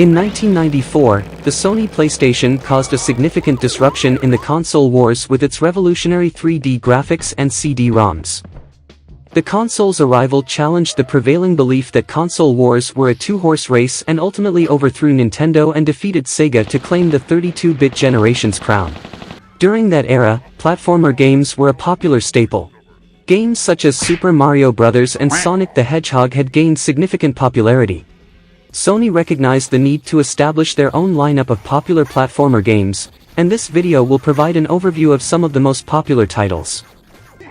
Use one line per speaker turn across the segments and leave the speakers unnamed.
In 1994, the Sony PlayStation caused a significant disruption in the console wars with its revolutionary 3D graphics and CD-ROMs. The console's arrival challenged the prevailing belief that console wars were a two-horse race and ultimately overthrew Nintendo and defeated Sega to claim the 32-bit generation's crown. During that era, platformer games were a popular staple. Games such as Super Mario Bros. And Sonic the Hedgehog had gained significant popularity. Sony recognized the need to establish their own lineup of popular platformer games, and this video will provide an overview of some of the most popular titles.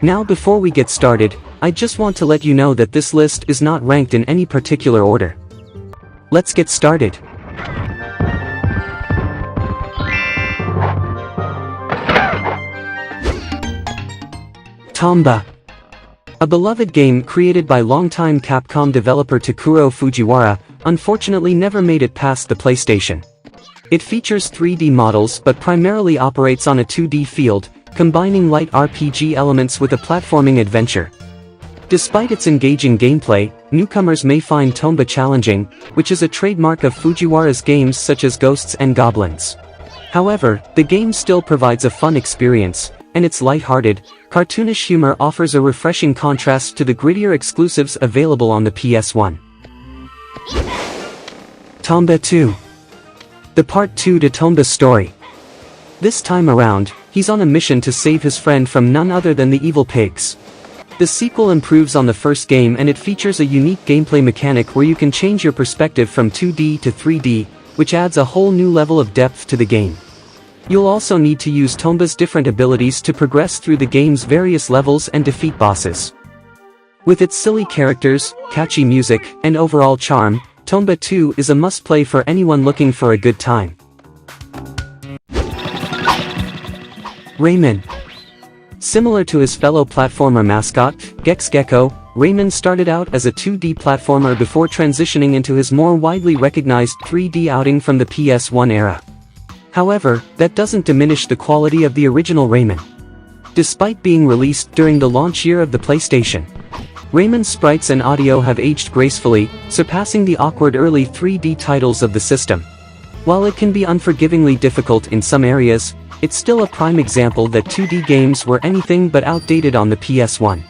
Now before we get started, I just want to let you know that this list is not ranked in any particular order. Let's get started. Tomba. A beloved game created by longtime Capcom developer Takuro Fujiwara, unfortunately never made it past the PlayStation. It features 3D models but primarily operates on a 2D field, combining light RPG elements with a platforming adventure. Despite its engaging gameplay, newcomers may find Tomba challenging, which is a trademark of Fujiwara's games such as Ghosts and Goblins. However, the game still provides a fun experience, and its light-hearted, cartoonish humor offers a refreshing contrast to the grittier exclusives available on the PS1. Tomba 2. The Part 2 to Tomba's story. This time around, he's on a mission to save his friend from none other than the evil pigs. The sequel improves on the first game and it features a unique gameplay mechanic where you can change your perspective from 2D to 3D, which adds a whole new level of depth to the game. You'll also need to use Tomba's different abilities to progress through the game's various levels and defeat bosses. With its silly characters, catchy music, and overall charm, Tomba 2 is a must-play for anyone looking for a good time. Rayman. Similar to his fellow platformer mascot, Gex Gecko, Rayman started out as a 2D platformer before transitioning into his more widely recognized 3D outing from the PS1 era. However, that doesn't diminish the quality of the original Rayman. Despite being released during the launch year of the PlayStation, Rayman's sprites and audio have aged gracefully, surpassing the awkward early 3D titles of the system. While it can be unforgivingly difficult in some areas, it's still a prime example that 2D games were anything but outdated on the PS1.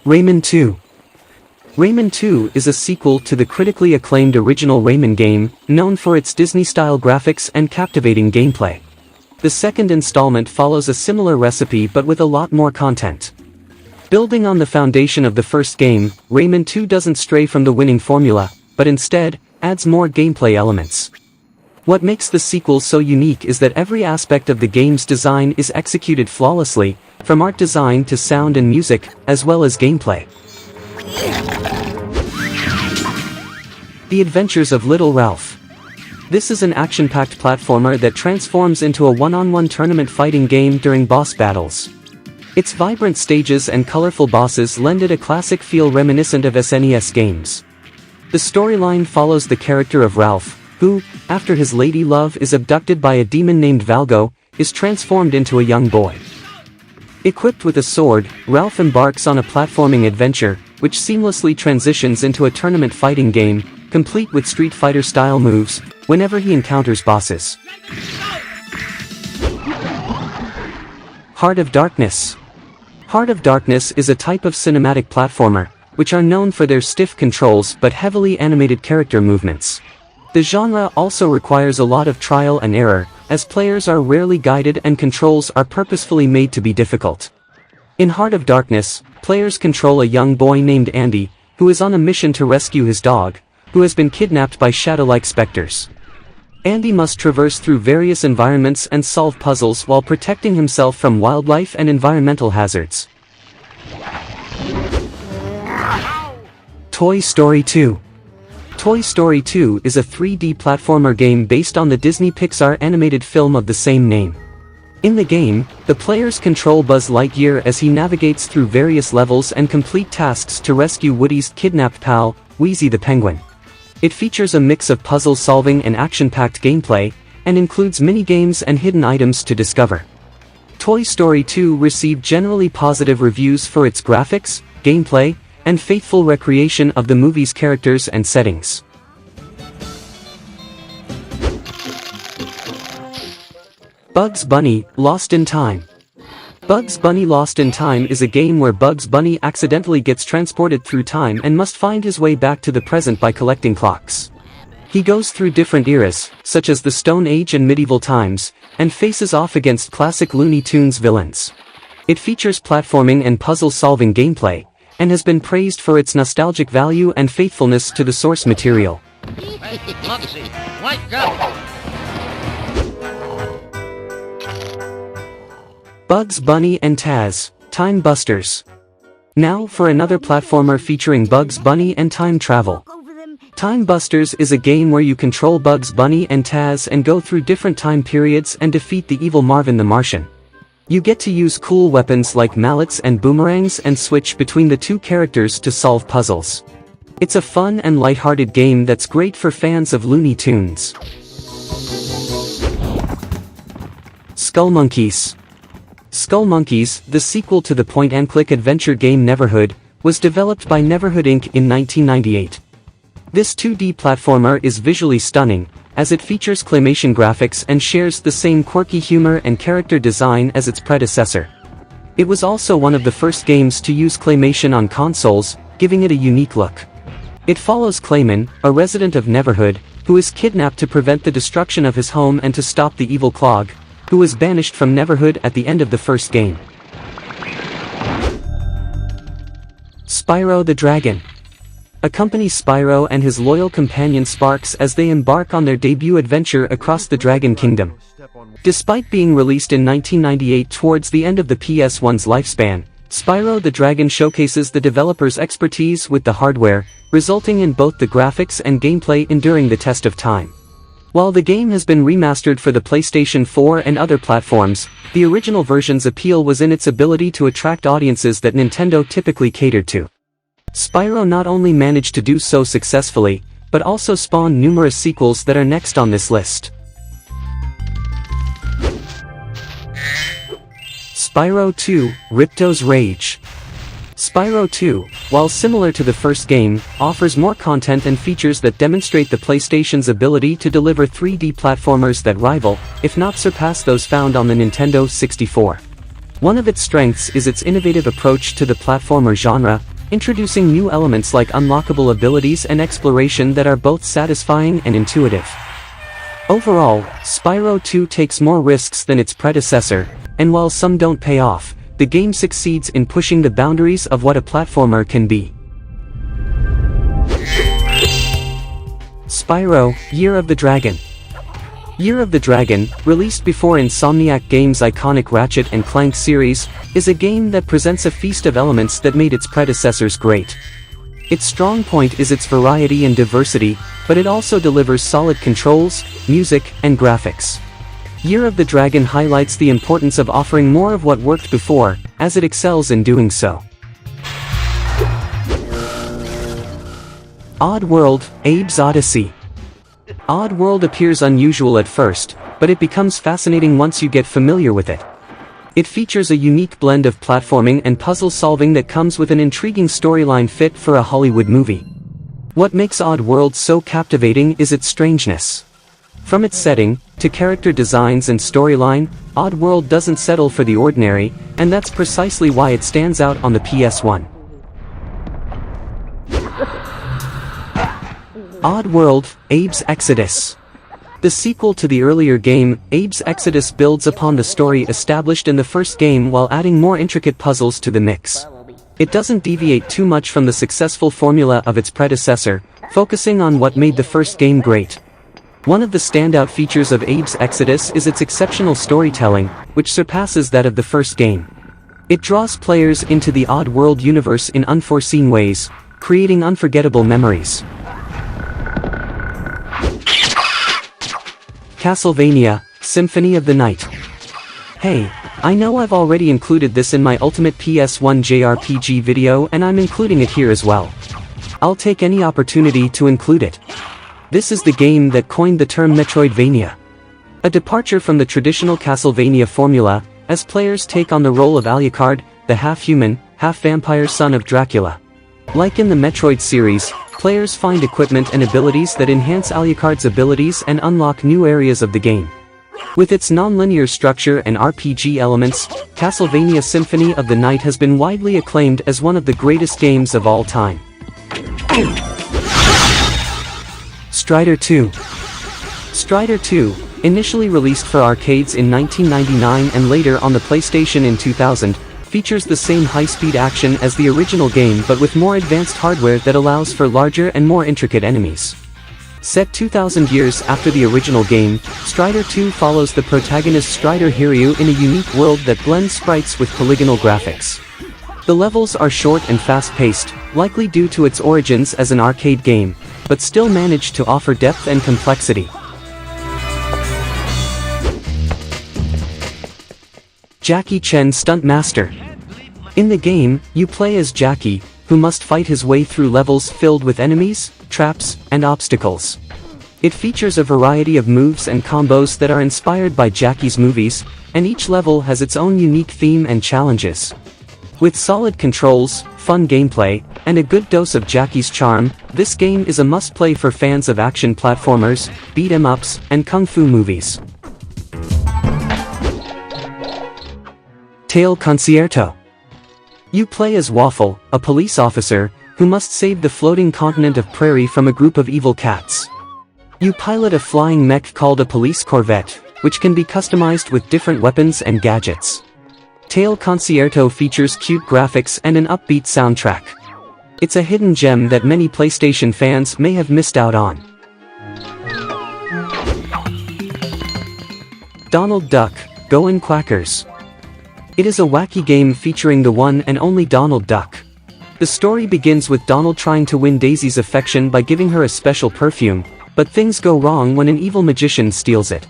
Rayman 2. Rayman 2 is a sequel to the critically acclaimed original Rayman game, known for its Disney-style graphics and captivating gameplay. The second installment follows a similar recipe but with a lot more content. Building on the foundation of the first game, Rayman 2 doesn't stray from the winning formula, but instead, adds more gameplay elements. What makes the sequel so unique is that every aspect of the game's design is executed flawlessly, from art design to sound and music, as well as gameplay. The Adventures of Little Ralph. This is an action-packed platformer that transforms into a one-on-one tournament fighting game during boss battles. Its vibrant stages and colorful bosses lend it a classic feel reminiscent of SNES games. The storyline follows the character of Ralph, who, after his lady love is abducted by a demon named Valgo, is transformed into a young boy. Equipped with a sword, Ralph embarks on a platforming adventure, which seamlessly transitions into a tournament fighting game, complete with Street Fighter-style moves, whenever he encounters bosses. Heart of Darkness. Heart of Darkness is a type of cinematic platformer, which are known for their stiff controls but heavily animated character movements. The genre also requires a lot of trial and error, as players are rarely guided and controls are purposefully made to be difficult. In Heart of Darkness, players control a young boy named Andy, who is on a mission to rescue his dog, who has been kidnapped by shadow-like specters. Andy must traverse through various environments and solve puzzles while protecting himself from wildlife and environmental hazards. Toy Story 2. Toy Story 2 is a 3D platformer game based on the Disney Pixar animated film of the same name. In the game, the players control Buzz Lightyear as he navigates through various levels and complete tasks to rescue Woody's kidnapped pal, Wheezy the Penguin. It features a mix of puzzle solving and action-packed gameplay, and includes mini-games and hidden items to discover. Toy Story 2 received generally positive reviews for its graphics, gameplay, and faithful recreation of the movie's characters and settings. Bugs Bunny, Lost in Time. Bugs Bunny Lost in Time is a game where Bugs Bunny accidentally gets transported through time and must find his way back to the present by collecting clocks. He goes through different eras, such as the Stone Age and medieval times, and faces off against classic Looney Tunes villains. It features platforming and puzzle-solving gameplay, and has been praised for its nostalgic value and faithfulness to the source material. Bugs Bunny and Taz, Time Busters. Now for another platformer featuring Bugs Bunny and time travel. Time Busters is a game where you control Bugs Bunny and Taz and go through different time periods and defeat the evil Marvin the Martian. You get to use cool weapons like mallets and boomerangs and switch between the two characters to solve puzzles. It's a fun and lighthearted game that's great for fans of Looney Tunes. Skullmonkeys. Skullmonkeys, the sequel to the point-and-click adventure game Neverhood, was developed by Neverhood Inc. in 1998. This 2D platformer is visually stunning, as it features claymation graphics and shares the same quirky humor and character design as its predecessor. It was also one of the first games to use claymation on consoles, giving it a unique look. It follows Clayman, a resident of Neverhood, who is kidnapped to prevent the destruction of his home and to stop the evil Clog, who was banished from Neverhood at the end of the first game. Spyro the Dragon. Accompany Spyro and his loyal companion Sparx as they embark on their debut adventure across the Dragon Kingdom. Despite being released in 1998 towards the end of the PS1's lifespan, Spyro the Dragon showcases the developer's expertise with the hardware, resulting in both the graphics and gameplay enduring the test of time. While the game has been remastered for the PlayStation 4 and other platforms, the original version's appeal was in its ability to attract audiences that Nintendo typically catered to. Spyro not only managed to do so successfully, but also spawned numerous sequels that are next on this list. Spyro 2, Ripto's Rage. Spyro 2, while similar to the first game, offers more content and features that demonstrate the PlayStation's ability to deliver 3D platformers that rival, if not surpass those found on the Nintendo 64. One of its strengths is its innovative approach to the platformer genre, introducing new elements like unlockable abilities and exploration that are both satisfying and intuitive. Overall, Spyro 2 takes more risks than its predecessor, and while some don't pay off, the game succeeds in pushing the boundaries of what a platformer can be. Spyro, Year of the Dragon. Year of the Dragon, released before Insomniac Games' iconic Ratchet & Clank series, is a game that presents a feast of elements that made its predecessors great. Its strong point is its variety and diversity, but it also delivers solid controls, music, and graphics. Year of the Dragon highlights the importance of offering more of what worked before, as it excels in doing so. Oddworld, Abe's Oddysee. Oddworld appears unusual at first, but it becomes fascinating once you get familiar with it. It features a unique blend of platforming and puzzle solving that comes with an intriguing storyline fit for a Hollywood movie. What makes Oddworld so captivating is its strangeness. From its setting, to character designs and storyline, Oddworld doesn't settle for the ordinary, and that's precisely why it stands out on the PS1. Oddworld, Abe's Exoddus. The sequel to the earlier game, Abe's Exoddus builds upon the story established in the first game while adding more intricate puzzles to the mix. It doesn't deviate too much from the successful formula of its predecessor, focusing on what made the first game great. One of the standout features of Abe's Exoddus is its exceptional storytelling, which surpasses that of the first game. It draws players into the Oddworld universe in unforeseen ways, creating unforgettable memories. Castlevania, Symphony of the Night. Hey, I know I've already included this in my Ultimate PS1 JRPG video and I'm including it here as well. I'll take any opportunity to include it. This is the game that coined the term Metroidvania. A departure from the traditional Castlevania formula, as players take on the role of Alucard, the half-human, half-vampire son of Dracula. Like in the Metroid series, players find equipment and abilities that enhance Alucard's abilities and unlock new areas of the game. With its non-linear structure and RPG elements, Castlevania Symphony of the Night has been widely acclaimed as one of the greatest games of all time. Strider 2. Strider 2, initially released for arcades in 1999 and later on the PlayStation in 2000, features the same high-speed action as the original game but with more advanced hardware that allows for larger and more intricate enemies. Set 2,000 years after the original game, Strider 2 follows the protagonist Strider Hiryu in a unique world that blends sprites with polygonal graphics. The levels are short and fast-paced, likely due to its origins as an arcade game, but still manage to offer depth and complexity. Jackie Chan Stunt Master. In the game, you play as Jackie, who must fight his way through levels filled with enemies, traps, and obstacles. It features a variety of moves and combos that are inspired by Jackie's movies, and each level has its own unique theme and challenges. With solid controls, fun gameplay, and a good dose of Jackie's charm, this game is a must-play for fans of action platformers, beat-em-ups, and kung fu movies. Tale Concierto. You play as Waffle, a police officer, who must save the floating continent of Prairie from a group of evil cats. You pilot a flying mech called a police corvette, which can be customized with different weapons and gadgets. Tale Concierto features cute graphics and an upbeat soundtrack. It's a hidden gem that many PlayStation fans may have missed out on. Donald Duck, Goin Quackers. It is a wacky game featuring the one and only Donald Duck. The story begins with Donald trying to win Daisy's affection by giving her a special perfume, but things go wrong when an evil magician steals it.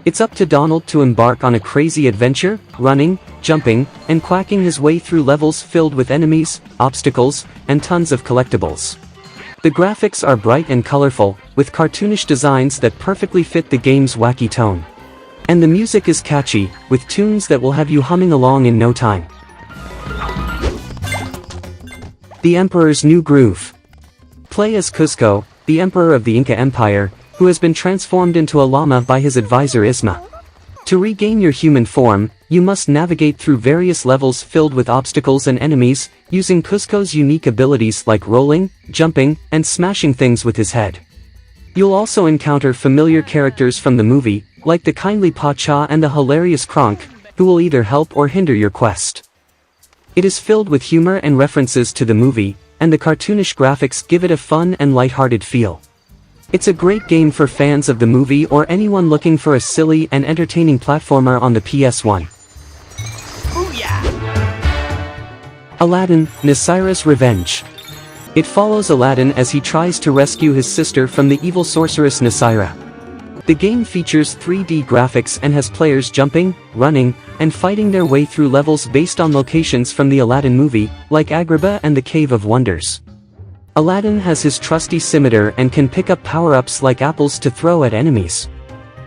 It's up to Donald to embark on a crazy adventure, running, jumping, and quacking his way through levels filled with enemies, obstacles, and tons of collectibles. The graphics are bright and colorful, with cartoonish designs that perfectly fit the game's wacky tone. And the music is catchy, with tunes that will have you humming along in no time. The Emperor's New Groove. Play as Cusco, the Emperor of the Inca Empire, who has been transformed into a llama by his advisor Isma. To regain your human form, you must navigate through various levels filled with obstacles and enemies, using Cusco's unique abilities like rolling, jumping, and smashing things with his head. You'll also encounter familiar characters from the movie, like the kindly Pacha and the hilarious Croc, who will either help or hinder your quest. It is filled with humor and references to the movie, and the cartoonish graphics give it a fun and lighthearted feel. It's a great game for fans of the movie or anyone looking for a silly and entertaining platformer on the PS1. Booyah! Aladdin, Nasira's Revenge. It follows Aladdin as he tries to rescue his sister from the evil sorceress Nasira. The game features 3D graphics and has players jumping, running, and fighting their way through levels based on locations from the Aladdin movie, like Agrabah and the Cave of Wonders. Aladdin has his trusty scimitar and can pick up power-ups like apples to throw at enemies.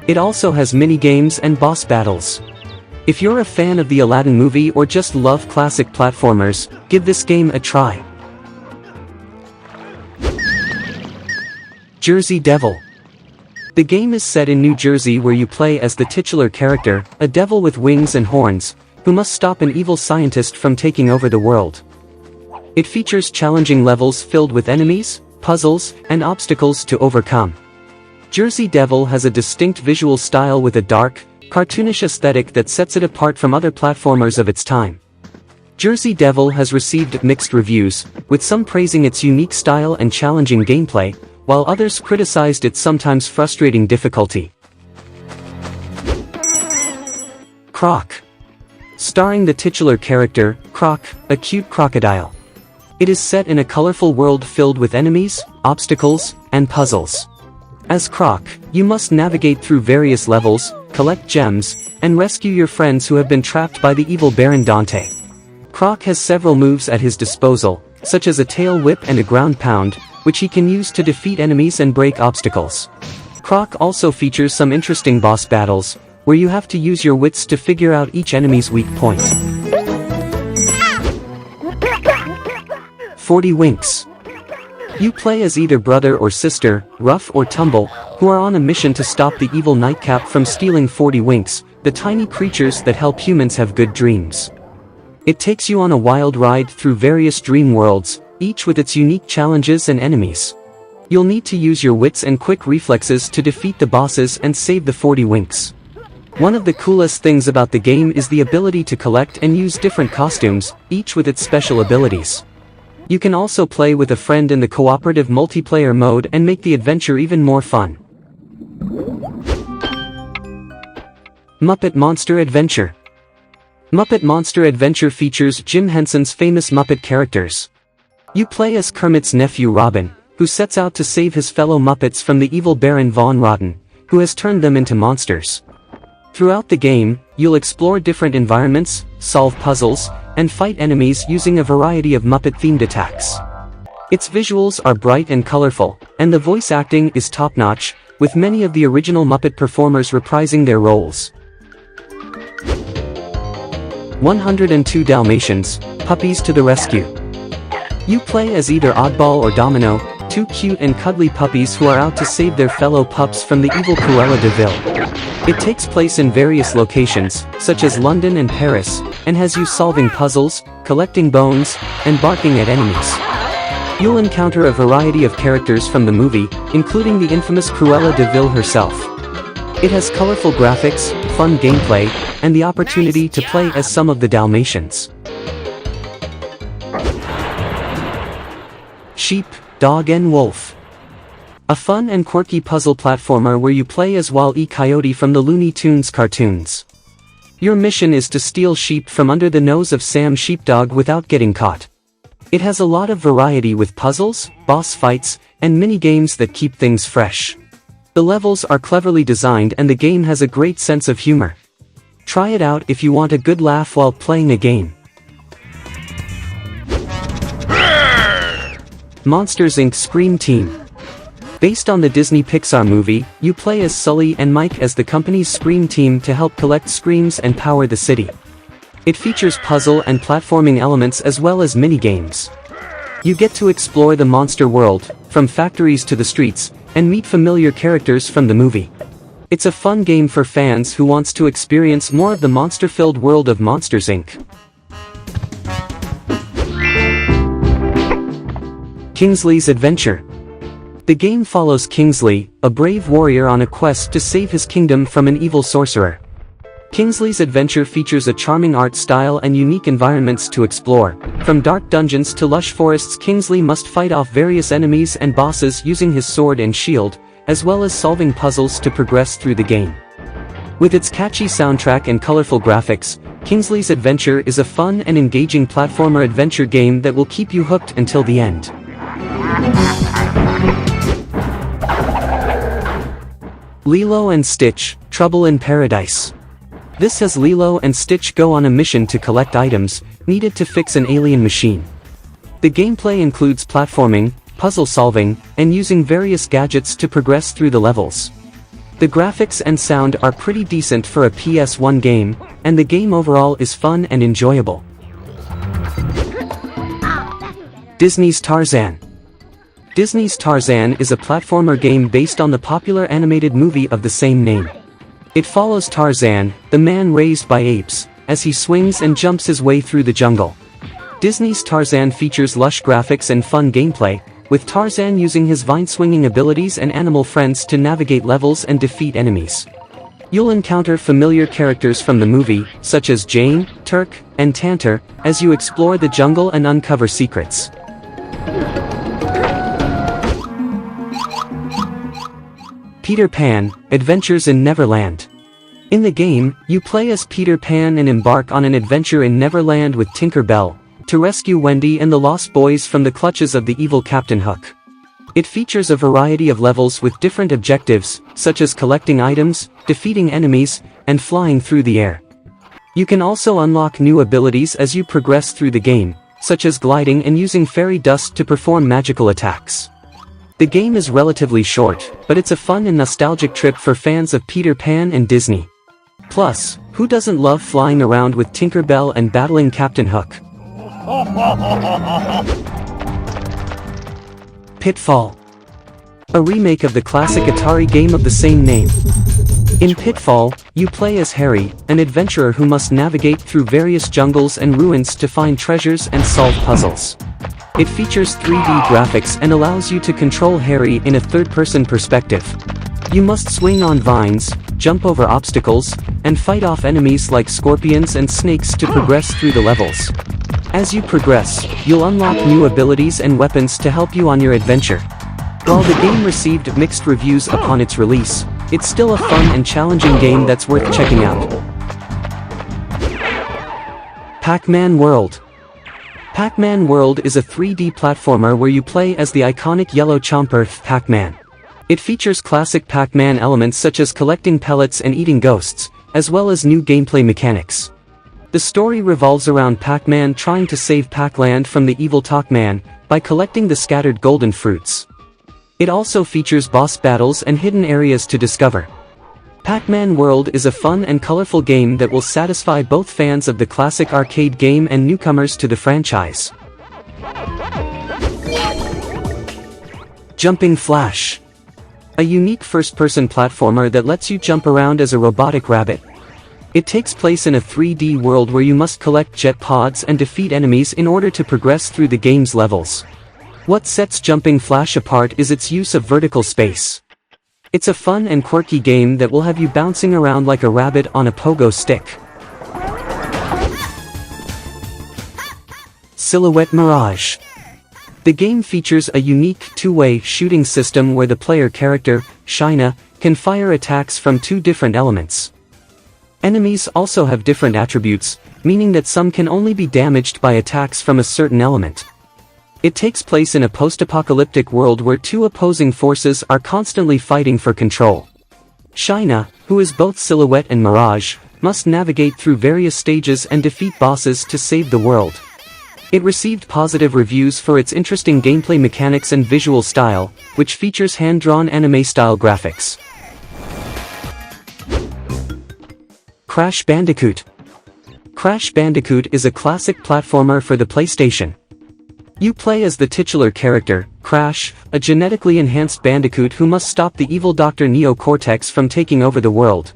It also has mini-games and boss battles. If you're a fan of the Aladdin movie or just love classic platformers, give this game a try. Jersey Devil. The game is set in New Jersey where you play as the titular character, a devil with wings and horns, who must stop an evil scientist from taking over the world. It features challenging levels filled with enemies, puzzles, and obstacles to overcome. Jersey Devil has a distinct visual style with a dark, cartoonish aesthetic that sets it apart from other platformers of its time. Jersey Devil has received mixed reviews, with some praising its unique style and challenging gameplay, while others criticized its sometimes frustrating difficulty. Croc. Starring the titular character, Croc, a cute crocodile. It is set in a colorful world filled with enemies, obstacles, and puzzles. As Croc, you must navigate through various levels, collect gems, and rescue your friends who have been trapped by the evil Baron Dante. Croc has several moves at his disposal, such as a tail whip and a ground pound, which he can use to defeat enemies and break obstacles. Croc also features some interesting boss battles, where you have to use your wits to figure out each enemy's weak point. 40 Winks. You play as either brother or sister, Rough or Tumble, who are on a mission to stop the evil Nightcap from stealing 40 Winks, the tiny creatures that help humans have good dreams. It takes you on a wild ride through various dream worlds, each with its unique challenges and enemies. You'll need to use your wits and quick reflexes to defeat the bosses and save the 40 Winks. One of the coolest things about the game is the ability to collect and use different costumes, each with its special abilities. You can also play with a friend in the cooperative multiplayer mode and make the adventure even more fun. Muppet Monster Adventure. Muppet Monster Adventure features Jim Henson's famous Muppet characters. You play as Kermit's nephew Robin, who sets out to save his fellow Muppets from the evil Baron Von Rotten, who has turned them into monsters. Throughout the game, you'll explore different environments, solve puzzles, and fight enemies using a variety of Muppet-themed attacks. Its visuals are bright and colorful, and the voice acting is top-notch, with many of the original Muppet performers reprising their roles. 102 Dalmatians, Puppies to the Rescue. You play as either Oddball or Domino, two cute and cuddly puppies who are out to save their fellow pups from the evil Cruella de Vil. It takes place in various locations, such as London and Paris, and has you solving puzzles, collecting bones, and barking at enemies. You'll encounter a variety of characters from the movie, including the infamous Cruella de Vil herself. It has colorful graphics, fun gameplay, and the opportunity to play as some of the Dalmatians. Sheep, Dog and Wolf. A fun and quirky puzzle platformer where you play as Wile E. Coyote from the Looney Tunes cartoons. Your mission is to steal sheep from under the nose of Sam Sheepdog without getting caught. It has a lot of variety with puzzles, boss fights, and mini-games that keep things fresh. The levels are cleverly designed and the game has a great sense of humor. Try it out if you want a good laugh while playing a game. Monsters Inc. Scream Team. Based on the Disney Pixar movie, you play as Sully and Mike as the company's Scream team to help collect screams and power the city. It features puzzle and platforming elements as well as mini-games. You get to explore the monster world, from factories to the streets, and meet familiar characters from the movie. It's a fun game for fans who wants to experience more of the monster-filled world of Monsters Inc. Kingsley's Adventure. The game follows Kingsley, a brave warrior on a quest to save his kingdom from an evil sorcerer. Kingsley's Adventure features a charming art style and unique environments to explore. From dark dungeons to lush forests, Kingsley must fight off various enemies and bosses using his sword and shield, as well as solving puzzles to progress through the game. With its catchy soundtrack and colorful graphics, Kingsley's Adventure is a fun and engaging platformer adventure game that will keep you hooked until the end. Lilo and Stitch, Trouble in Paradise. This has Lilo and Stitch go on a mission to collect items needed to fix an alien machine. The gameplay includes platforming, puzzle solving, and using various gadgets to progress through the levels. The graphics and sound are pretty decent for a PS1 game, and the game overall is fun and enjoyable. Disney's Tarzan. Disney's Tarzan is a platformer game based on the popular animated movie of the same name. It follows Tarzan, the man raised by apes, as he swings and jumps his way through the jungle. Disney's Tarzan features lush graphics and fun gameplay, with Tarzan using his vine-swinging abilities and animal friends to navigate levels and defeat enemies. You'll encounter familiar characters from the movie, such as Jane, Turk, and Tantor, as you explore the jungle and uncover secrets. Peter Pan, Adventures in Neverland. In the game, you play as Peter Pan and embark on an adventure in Neverland with Tinker Bell, to rescue Wendy and the Lost Boys from the clutches of the evil Captain Hook. It features a variety of levels with different objectives, such as collecting items, defeating enemies, and flying through the air. You can also unlock new abilities as you progress through the game, such as gliding and using fairy dust to perform magical attacks. The game is relatively short, but it's a fun and nostalgic trip for fans of Peter Pan and Disney. Plus, who doesn't love flying around with Tinker Bell and battling Captain Hook? Pitfall. A remake of the classic Atari game of the same name. In Pitfall, you play as Harry, an adventurer who must navigate through various jungles and ruins to find treasures and solve puzzles. It features 3D graphics and allows you to control Harry in a third-person perspective. You must swing on vines, jump over obstacles, and fight off enemies like scorpions and snakes to progress through the levels. As you progress, you'll unlock new abilities and weapons to help you on your adventure. While the game received mixed reviews upon its release, it's still a fun and challenging game that's worth checking out. Pacman-World. Pacman-World is a 3D platformer where you play as the iconic yellow chomper, Pac-Man. It features classic Pac-Man elements such as collecting pellets and eating ghosts, as well as new gameplay mechanics. The story revolves around Pac-Man trying to save Pac-Land from the evil Talkman by collecting the scattered golden fruits. It also features boss battles and hidden areas to discover. Pacman-World is a fun and colorful game that will satisfy both fans of the classic arcade game and newcomers to the franchise. Jumping Flash. A unique first-person platformer that lets you jump around as a robotic rabbit. It takes place in a 3D world where you must collect jet pods and defeat enemies in order to progress through the game's levels. What sets Jumping Flash apart is its use of vertical space. It's a fun and quirky game that will have you bouncing around like a rabbit on a pogo stick. Silhouette Mirage. The game features a unique two-way shooting system where the player character, Shina, can fire attacks from two different elements. Enemies also have different attributes, meaning that some can only be damaged by attacks from a certain element. It takes place in a post-apocalyptic world where two opposing forces are constantly fighting for control. Shina, who is both Silhouette and Mirage, must navigate through various stages and defeat bosses to save the world. It received positive reviews for its interesting gameplay mechanics and visual style, which features hand-drawn anime-style graphics. Crash Bandicoot. Crash Bandicoot is a classic platformer for the PlayStation. You play as the titular character, Crash, a genetically enhanced Bandicoot who must stop the evil Dr. Neo Cortex from taking over the world.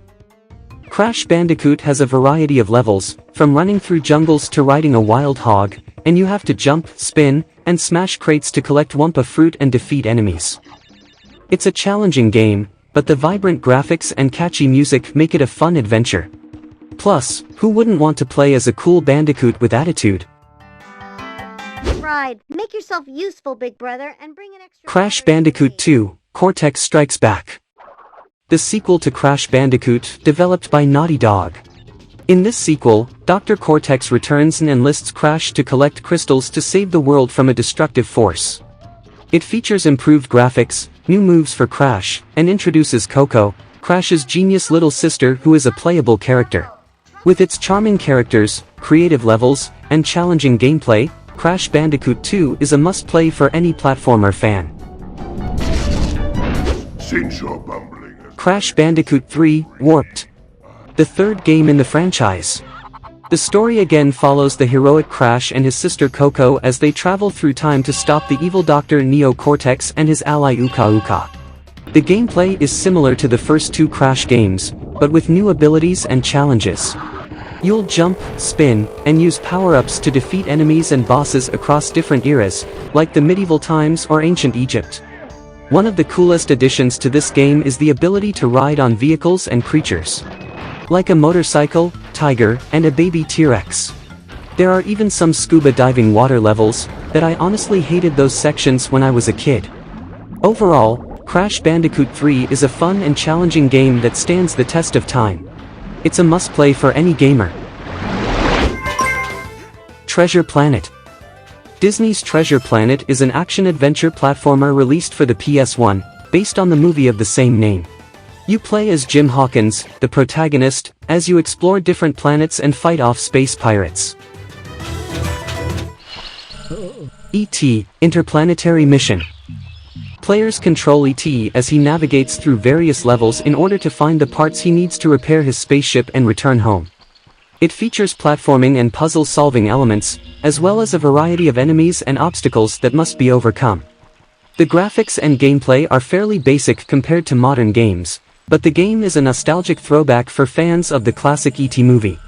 Crash Bandicoot has a variety of levels, from running through jungles to riding a wild hog, and you have to jump, spin, and smash crates to collect Wumpa fruit and defeat enemies. It's a challenging game, but the vibrant graphics and catchy music make it a fun adventure. Plus, who wouldn't want to play as a cool Bandicoot with attitude?
Make yourself useful, big brother, and bring an extra...
Crash Bandicoot 2, Cortex Strikes Back. The sequel to Crash Bandicoot, developed by Naughty Dog. In this sequel, Dr. Cortex returns and enlists Crash to collect crystals to save the world from a destructive force. It features improved graphics, new moves for Crash, and introduces Coco, Crash's genius little sister who is a playable character. With its charming characters, creative levels, and challenging gameplay, Crash Bandicoot 2 is a must-play for any platformer fan.
Since you're bumbling...
Crash Bandicoot 3, Warped. The third game in the franchise. The story again follows the heroic Crash and his sister Coco as they travel through time to stop the evil Dr. Neo Cortex and his ally Uka Uka. The gameplay is similar to the first two Crash games, but with new abilities and challenges. You'll jump, spin, and use power-ups to defeat enemies and bosses across different eras, like the medieval times or ancient Egypt. One of the coolest additions to this game is the ability to ride on vehicles and creatures. Like a motorcycle, tiger, and a baby T-Rex. There are even some scuba diving water levels, that I honestly hated those sections when I was a kid. Overall, Crash Bandicoot 3 is a fun and challenging game that stands the test of time. It's a must-play for any gamer. Treasure Planet. Disney's Treasure Planet is an action-adventure platformer released for the PS1, based on the movie of the same name. You play as Jim Hawkins, the protagonist, as you explore different planets and fight off space pirates. E.T. Interplanetary Mission. Players control E.T. as he navigates through various levels in order to find the parts he needs to repair his spaceship and return home. It features platforming and puzzle-solving elements, as well as a variety of enemies and obstacles that must be overcome. The graphics and gameplay are fairly basic compared to modern games, but the game is a nostalgic throwback for fans of the classic E.T. movie.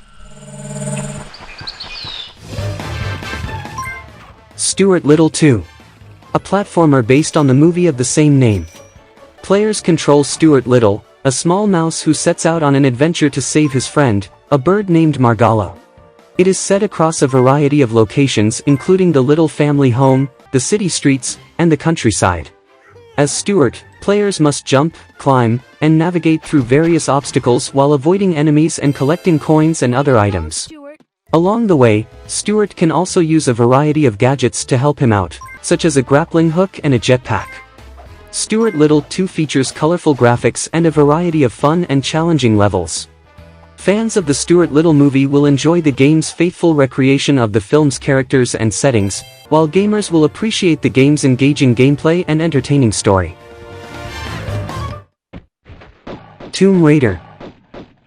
Stuart Little 2. A platformer based on the movie of the same name. Players control Stuart Little, a small mouse who sets out on an adventure to save his friend, a bird named Margallo. It is set across a variety of locations including the Little family home, the city streets, and the countryside. As Stuart, players must jump, climb, and navigate through various obstacles while avoiding enemies and collecting coins and other items. Along the way, Stuart can also use a variety of gadgets to help him out, such as a grappling hook and a jetpack. Stuart Little 2 features colorful graphics and a variety of fun and challenging levels. Fans of the Stuart Little movie will enjoy the game's faithful recreation of the film's characters and settings, while gamers will appreciate the game's engaging gameplay and entertaining story. Tomb Raider.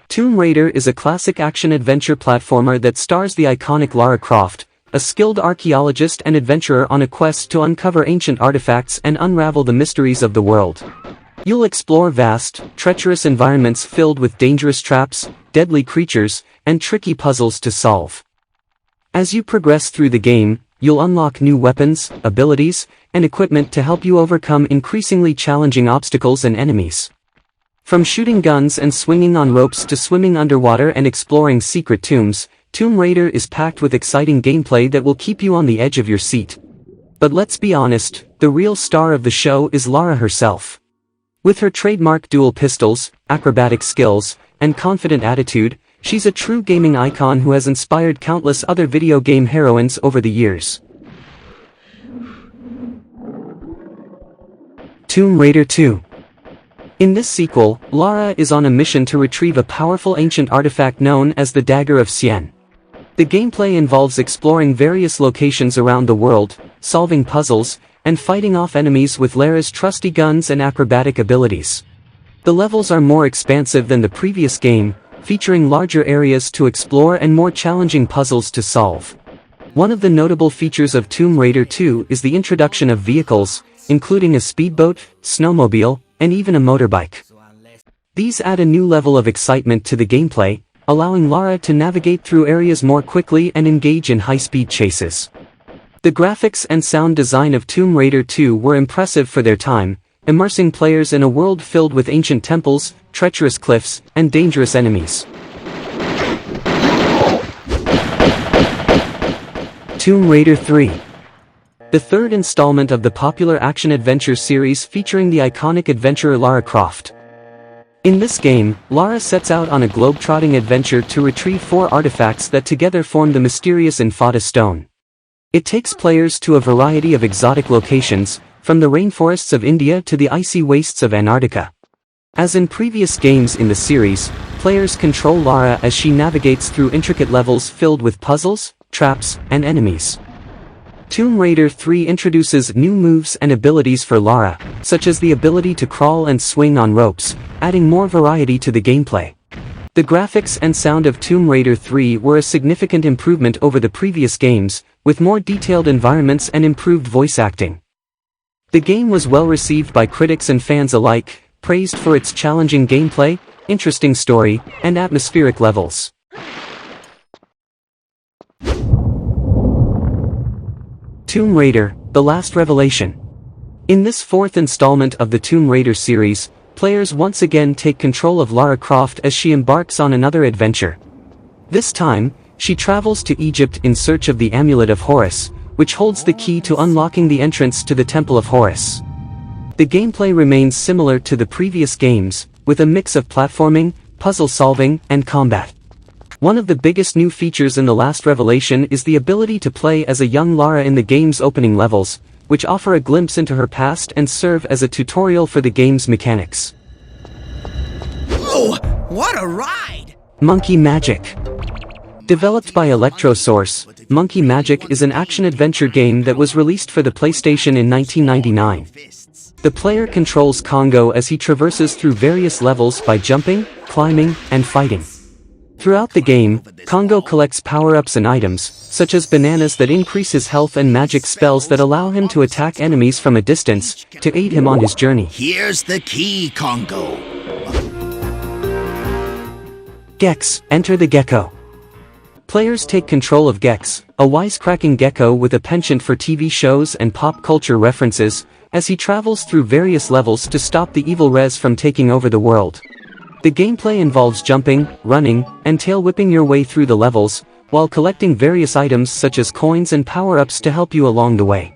Tomb Raider is a classic action-adventure platformer that stars the iconic Lara Croft, a skilled archaeologist and adventurer on a quest to uncover ancient artifacts and unravel the mysteries of the world. You'll explore vast, treacherous environments filled with dangerous traps, deadly creatures, and tricky puzzles to solve. As you progress through the game, you'll unlock new weapons, abilities, and equipment to help you overcome increasingly challenging obstacles and enemies. From shooting guns and swinging on ropes to swimming underwater and exploring secret tombs, Tomb Raider is packed with exciting gameplay that will keep you on the edge of your seat. But let's be honest, the real star of the show is Lara herself. With her trademark dual pistols, acrobatic skills, and confident attitude, she's a true gaming icon who has inspired countless other video game heroines over the years. Tomb Raider 2. In this sequel, Lara is on a mission to retrieve a powerful ancient artifact known as the Dagger of Sien. The gameplay involves exploring various locations around the world, solving puzzles, and fighting off enemies with Lara's trusty guns and acrobatic abilities. The levels are more expansive than the previous game, featuring larger areas to explore and more challenging puzzles to solve. One of the notable features of Tomb Raider 2 is the introduction of vehicles, including a speedboat, snowmobile, and even a motorbike. These add a new level of excitement to the gameplay, allowing Lara to navigate through areas more quickly and engage in high-speed chases. The graphics and sound design of Tomb Raider 2 were impressive for their time, immersing players in a world filled with ancient temples, treacherous cliffs, and dangerous enemies. Tomb Raider 3. The third installment of the popular action-adventure series featuring the iconic adventurer Lara Croft. In this game, Lara sets out on a globe-trotting adventure to retrieve 4 artifacts that together form the mysterious Infata Stone. It takes players to a variety of exotic locations, from the rainforests of India to the icy wastes of Antarctica. As in previous games in the series, players control Lara as she navigates through intricate levels filled with puzzles, traps, and enemies. Tomb Raider 3 introduces new moves and abilities for Lara, such as the ability to crawl and swing on ropes, adding more variety to the gameplay. The graphics and sound of Tomb Raider 3 were a significant improvement over the previous games, with more detailed environments and improved voice acting. The game was well received by critics and fans alike, praised for its challenging gameplay, interesting story, and atmospheric levels. Tomb Raider: The Last Revelation. In this 4th installment of the Tomb Raider series, players once again take control of Lara Croft as she embarks on another adventure. This time, she travels to Egypt in search of the Amulet of Horus, which holds the key to unlocking the entrance to the Temple of Horus. The gameplay remains similar to the previous games, with a mix of platforming, puzzle solving, and combat. One of the biggest new features in The Last Revelation is the ability to play as a young Lara in the game's opening levels, which offer a glimpse into her past and serve as a tutorial for the game's mechanics.
Oh, what a ride!
Monkey Magic. Developed by Electrosource, Monkey Magic is an action-adventure game that was released for the PlayStation in 1999. The player controls Congo as he traverses through various levels by jumping, climbing, and fighting. Throughout the game, Congo collects power-ups and items, such as bananas that increase his health and magic spells that allow him to attack enemies from a distance, to aid him on his journey.
Here's the key, Congo.
Gex, enter the gecko. Players take control of Gex, a wisecracking gecko with a penchant for TV shows and pop culture references, as he travels through various levels to stop the evil Rez from taking over the world. The gameplay involves jumping, running, and tail-whipping your way through the levels, while collecting various items such as coins and power-ups to help you along the way.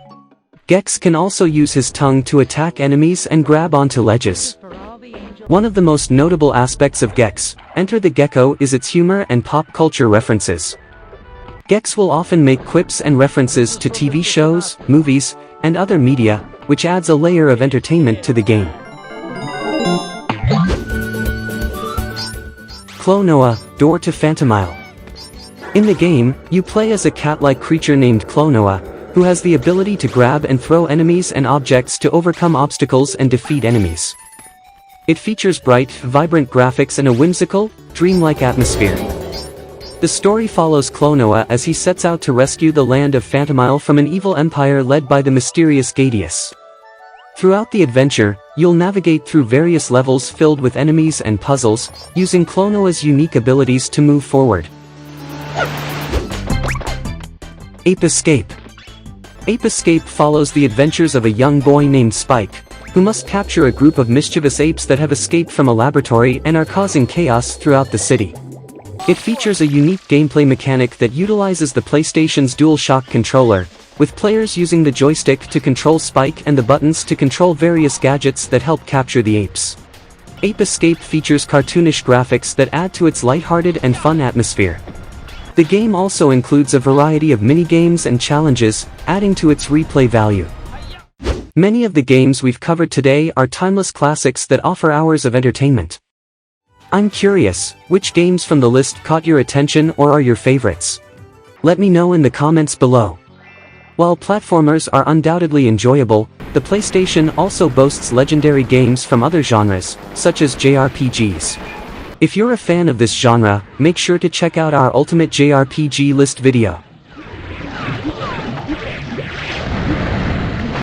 Gex can also use his tongue to attack enemies and grab onto ledges. One of the most notable aspects of Gex, Enter the Gecko, is its humor and pop culture references. Gex will often make quips and references to TV shows, movies, and other media, which adds a layer of entertainment to the game. Klonoa, Door to Phantomile. In the game, you play as a cat-like creature named Klonoa, who has the ability to grab and throw enemies and objects to overcome obstacles and defeat enemies. It features bright, vibrant graphics and a whimsical, dreamlike atmosphere. The story follows Klonoa as he sets out to rescue the land of Phantomile from an evil empire led by the mysterious Gadius. Throughout the adventure, you'll navigate through various levels filled with enemies and puzzles, using Klonoa's unique abilities to move forward. Ape Escape. Ape Escape follows the adventures of a young boy named Spike, who must capture a group of mischievous apes that have escaped from a laboratory and are causing chaos throughout the city. It features a unique gameplay mechanic that utilizes the PlayStation's DualShock controller, with players using the joystick to control Spike and the buttons to control various gadgets that help capture the apes. Ape Escape features cartoonish graphics that add to its lighthearted and fun atmosphere. The game also includes a variety of mini-games and challenges, adding to its replay value. Many of the games we've covered today are timeless classics that offer hours of entertainment. I'm curious, which games from the list caught your attention or are your favorites? Let me know in the comments below. While platformers are undoubtedly enjoyable, the PlayStation also boasts legendary games from other genres, such as JRPGs. If you're a fan of this genre, make sure to check out our Ultimate JRPG List video.